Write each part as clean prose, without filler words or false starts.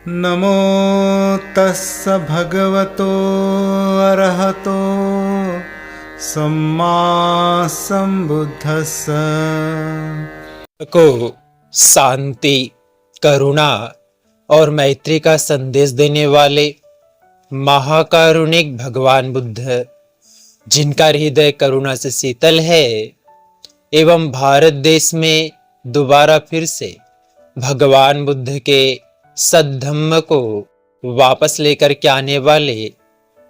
नमो तस्स भगवतो अरहतो सम्मा संबुद्धस्स। को शांति, करुणा और मैत्री का संदेश देने वाले महाकारुणिक भगवान बुद्ध, जिनका हृदय करुणा से शीतल है एवं भारत देश में दोबारा फिर से भगवान बुद्ध के सद्धम्म को वापस लेकर के आने वाले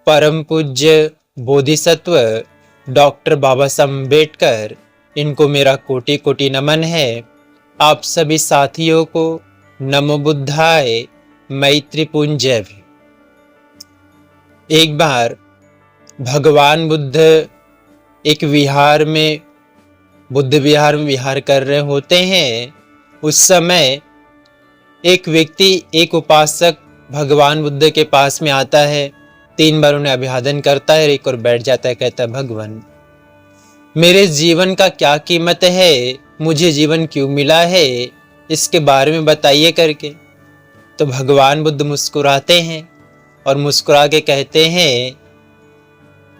परम पूज्य बोधिसत्व डॉक्टर बाबा साहब अम्बेडकर, इनको मेरा कोटि कोटि नमन है। आप सभी साथियों को नमो बुद्धाय, मैत्रीपूर्ण जय भी। एक बार भगवान बुद्ध एक विहार में, बुद्ध विहार में विहार कर रहे होते हैं। उस समय एक व्यक्ति, एक उपासक भगवान बुद्ध के पास में आता है। 3 बार उन्हें अभिवादन करता है, एक और बैठ जाता है। कहता है, भगवान मेरे जीवन का क्या कीमत है, मुझे जीवन क्यों मिला है, इसके बारे में बताइए करके। तो भगवान बुद्ध मुस्कुराते हैं और मुस्कुरा के कहते हैं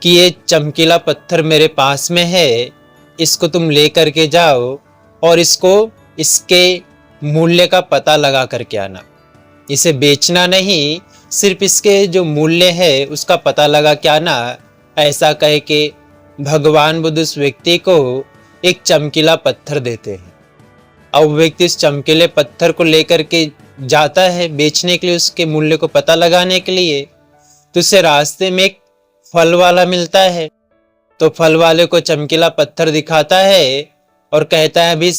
कि ये चमकीला पत्थर मेरे पास में है, इसको तुम ले करके जाओ और इसके मूल्य का पता लगा करके आना। इसे बेचना नहीं, सिर्फ इसके जो मूल्य है उसका पता लगा के आना। ऐसा कह के भगवान बुद्ध उस व्यक्ति को एक चमकीला पत्थर देते हैं। अब व्यक्ति उस चमकीले पत्थर को लेकर के जाता है बेचने के लिए, उसके मूल्य को पता लगाने के लिए। तो उसे रास्ते में एक फल वाला मिलता है। तो फल वाले को चमकीला पत्थर दिखाता है और कहता है, अभी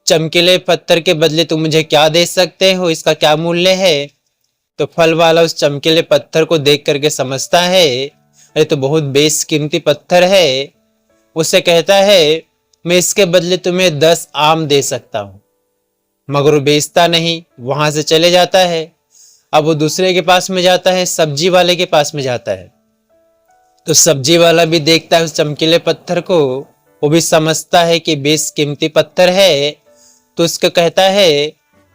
चमकीले पत्थर के बदले तुम मुझे क्या दे सकते हो, इसका क्या मूल्य है। तो फल वाला उस चमकीले पत्थर को देख करके समझता है, अरे तो बहुत बेशकीमती पत्थर है। उसे कहता है, मैं इसके बदले तुम्हें 10 आम दे सकता हूं। मगर वो बेचता नहीं, वहां से चले जाता है। अब वो दूसरे के पास में जाता है, सब्जी वाले के पास में जाता है। तो सब्जी वाला भी देखता है उस चमकीले पत्थर को, वो भी समझता है कि बेशकीमती पत्थर है। तो उसको कहता है,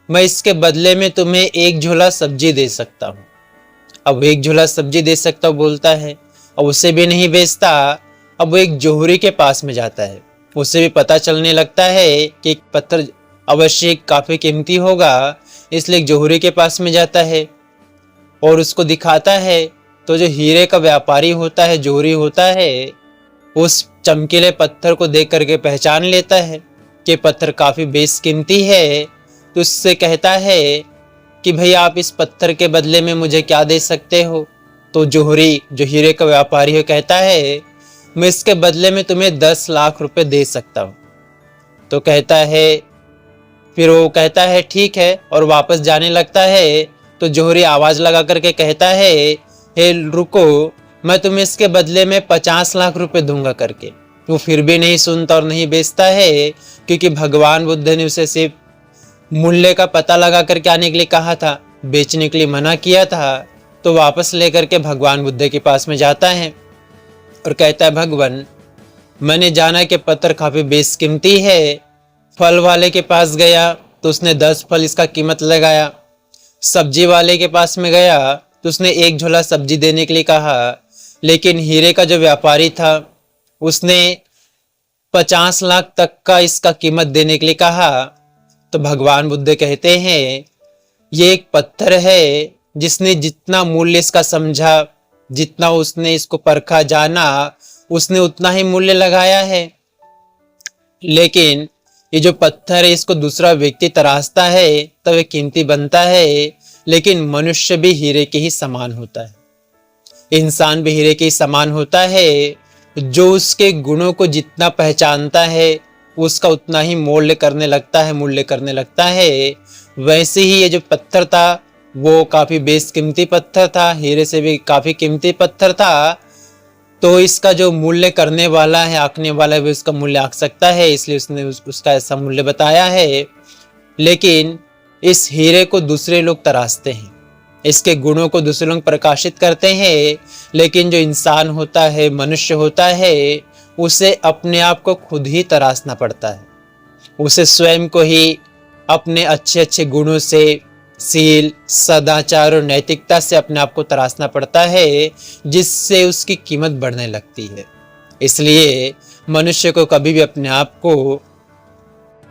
मैं इसके बदले में तुम्हें 1 झोला सब्जी दे सकता हूं। अब 1 झोला सब्जी दे सकता हूं बोलता है। अब उसे भी नहीं बेचता। अब वो एक जोहरी के पास में जाता है। उसे भी पता चलने लगता है कि पत्थर अवश्य काफी कीमती होगा, इसलिए एक जोहरी के पास में जाता है और उसको दिखाता है। तो जो हीरे का व्यापारी होता है, जोहरी होता है, उस चमकीले पत्थर को देख करके पहचान लेता है कि पत्थर काफी बेशकीमती है। तो उससे कहता है कि भाई आप इस पत्थर के बदले में मुझे क्या दे सकते हो। तो जोहरी, जो हीरे का व्यापारी है, कहता है, मैं इसके बदले में तुम्हें 10 लाख रुपए दे सकता हूं। तो कहता है, फिर वो कहता है ठीक है और वापस जाने लगता है। तो जोहरी आवाज लगा करके कहता है, हे रुको, मैं तुम्हें इसके बदले में 50 लाख रुपए दूंगा करके। वो फिर भी नहीं सुनता और नहीं बेचता है, क्योंकि भगवान बुद्ध ने उसे सिर्फ मूल्य का पता लगा करके आने के लिए कहा था, बेचने के लिए मना किया था। तो वापस लेकर के भगवान बुद्ध के पास में जाता है और कहता है, भगवान मैंने जाना कि पत्थर काफी बेशकीमती है। फल वाले के पास गया तो उसने 10 फल इसका कीमत लगाया। सब्जी वाले के पास में गया तो उसने 1 झोला सब्जी देने के लिए कहा। लेकिन हीरे का जो व्यापारी था उसने 50 लाख तक का इसका कीमत देने के लिए कहा। तो भगवान बुद्ध कहते हैं, ये एक पत्थर है, जिसने जितना मूल्य इसका समझा, जितना उसने इसको परखा जाना, उसने उतना ही मूल्य लगाया है। लेकिन ये जो पत्थर है, इसको दूसरा व्यक्ति तराशता है तब ये कीमती बनता है। लेकिन मनुष्य भी हीरे के ही समान होता है, इंसान भी हीरे के ही समान होता है। जो उसके गुणों को जितना पहचानता है, उसका उतना ही मूल्य करने लगता है। वैसे ही ये जो पत्थर था वो काफी बेशकीमती पत्थर था, हीरे से भी काफी कीमती पत्थर था। तो इसका जो मूल्य करने वाला है, आंकने वाला है, वो इसका मूल्य आंक सकता है, इसलिए उसने उसका ऐसा मूल्य बताया है। लेकिन इस हीरे को दूसरे लोग तराशते हैं, इसके गुणों को दूसरे लोग प्रकाशित करते हैं। लेकिन जो इंसान होता है, मनुष्य होता है, उसे अपने आप को खुद ही तराशना पड़ता है। उसे स्वयं को ही अपने अच्छे अच्छे गुणों से, सील, सदाचार और नैतिकता से अपने आप को तराशना पड़ता है, जिससे उसकी कीमत बढ़ने लगती है। इसलिए मनुष्य को कभी भी अपने आप को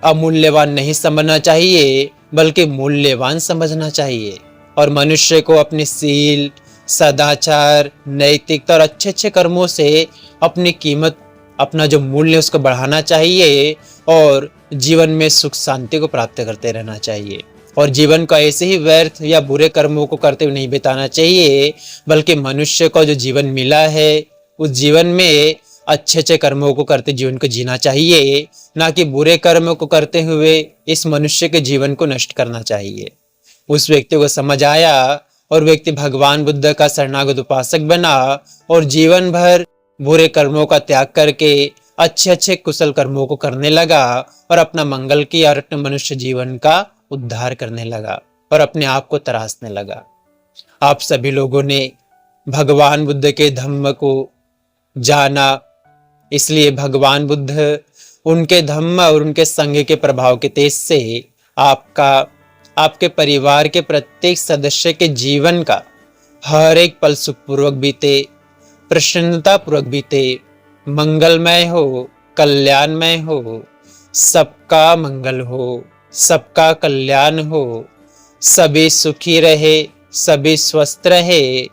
अमूल्यवान नहीं समझना चाहिए, बल्कि मूल्यवान समझना चाहिए। और मनुष्य को अपने सील, सदाचार, नैतिकता और अच्छे अच्छे कर्मों से अपनी कीमत, अपना जो मूल्य है उसको बढ़ाना चाहिए और जीवन में सुख शांति को प्राप्त करते रहना चाहिए। और जीवन को ऐसे ही व्यर्थ या बुरे कर्मों को करते हुए नहीं बिताना चाहिए, बल्कि मनुष्य को जो जीवन मिला है उस जीवन में अच्छे अच्छे कर्मों को करते जीवन को जीना चाहिए, ना कि बुरे कर्मों को करते हुए इस मनुष्य के जीवन को नष्ट करना चाहिए। उस व्यक्ति को समझ आया और व्यक्ति भगवान बुद्ध का शरणागत उपासक बना और जीवन भर बुरे कर्मों का त्याग करके अच्छे अच्छे कुशल कर्मों को करने लगा और अपना मंगल किया और अपने मनुष्य जीवन का उद्धार करने लगा और अपने आप को तराशने लगा। आप सभी लोगों ने भगवान बुद्ध के धम्म को जाना, इसलिए भगवान बुद्ध उनके धम्म और उनके संग के प्रभाव के तेज से आपके परिवार के प्रत्येक सदस्य के जीवन का हर एक पल सुखपूर्वक बीते, प्रसन्नता पूर्वक बीते, मंगलमय हो, कल्याणमय हो, सबका मंगल हो, सबका कल्याण हो, सभी सुखी रहे, सभी स्वस्थ रहे।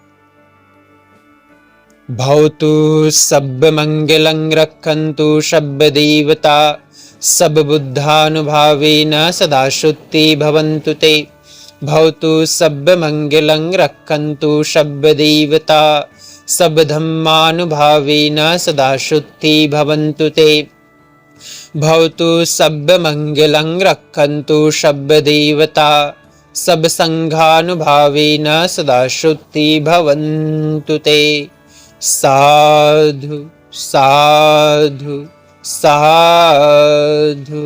भवतु सब मंगलं रक्षन्तु सब देवता सब बुद्धानुभावेन सदा शुद्धि भवन्तु ते। भवतु सब मंगलं रक्षन्तु सब देवता सब धम्मानुभावेन सदा शुद्धि भवन्तु ते। भवतु सब मंगलं रक्षन्तु सब देवता सब संघानुभावेन सदा शुद्धि भवन्तु ते। साधु साधु साधु।